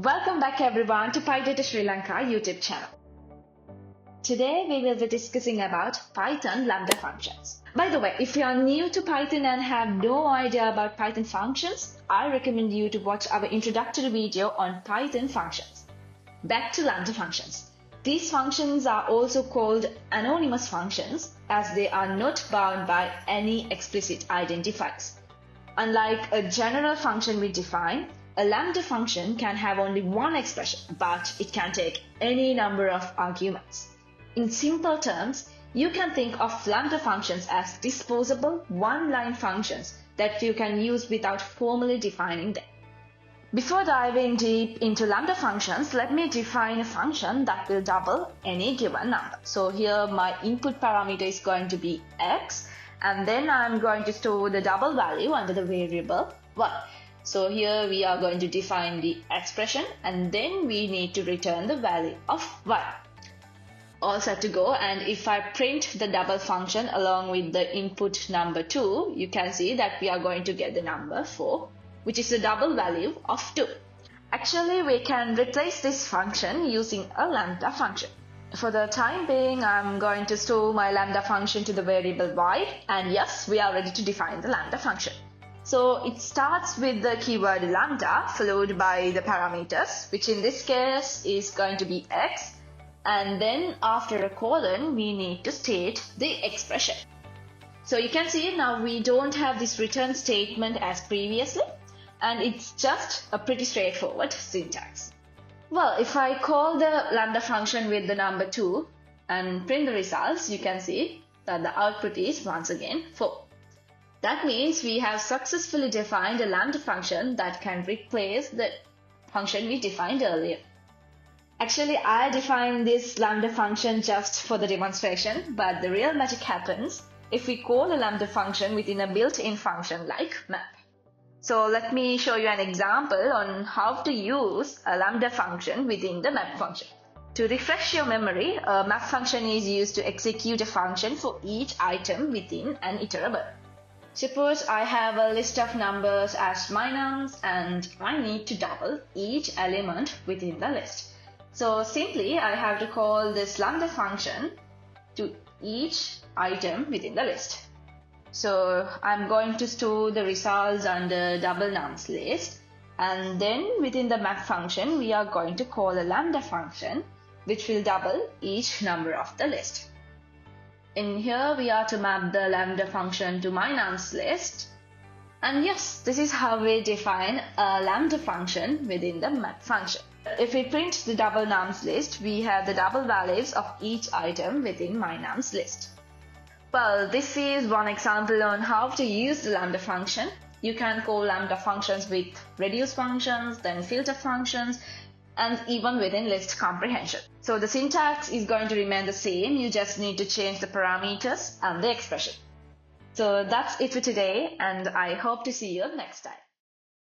Welcome back everyone to PyData Sri Lanka YouTube channel. Today we will be discussing about Python Lambda functions. By the way, if you are new to Python and have no idea about Python functions, I recommend you to watch our introductory video on Python functions. Back to Lambda functions. These functions are also called anonymous functions as they are not bound by any explicit identifiers. Unlike a general function we define, a lambda function can have only one expression, but it can take any number of arguments. In simple terms, you can think of lambda functions as disposable one-line functions that you can use without formally defining them. Before diving deep into lambda functions, let me define a function that will double any given number. So here my input parameter is going to be x, and then I'm going to store the double value under the variable y. So here we are going to define the expression and then we need to return the value of y. All set to go, and if I print the double function along with the input number 2, you can see that we are going to get the number 4, which is the double value of 2. Actually, we can replace this function using a lambda function. For the time being, I'm going to store my lambda function to the variable y, and yes, we are ready to define the lambda function. So it starts with the keyword lambda followed by the parameters, which in this case is going to be x, and then after a colon we need to state the expression. So you can see now we don't have this return statement as previously, and it's just a pretty straightforward syntax. Well, if I call the lambda function with the number 2 and print the results, you can see that the output is once again 4. That means we have successfully defined a lambda function that can replace the function we defined earlier. Actually, I defined this lambda function just for the demonstration, but the real magic happens if we call a lambda function within a built-in function like map. So let me show you an example on how to use a lambda function within the map function. To refresh your memory, a map function is used to execute a function for each item within an iterable. Suppose I have a list of numbers as my nums and I need to double each element within the list. So simply I have to call this lambda function to each item within the list. So I'm going to store the results under double nums list, and then within the map function we are going to call a lambda function which will double each number of the list. In here we are to map the lambda function to my nums list, and yes, this is how we define a lambda function within the map function. If we print the double nums list, we have the double values of each item within my nums list. Well, this is one example on how to use the lambda function. You can call lambda functions with reduce functions, then filter functions, and even within list comprehension. So the syntax is going to remain the same, you just need to change the parameters and the expression. So that's it for today, and I hope to see you next time.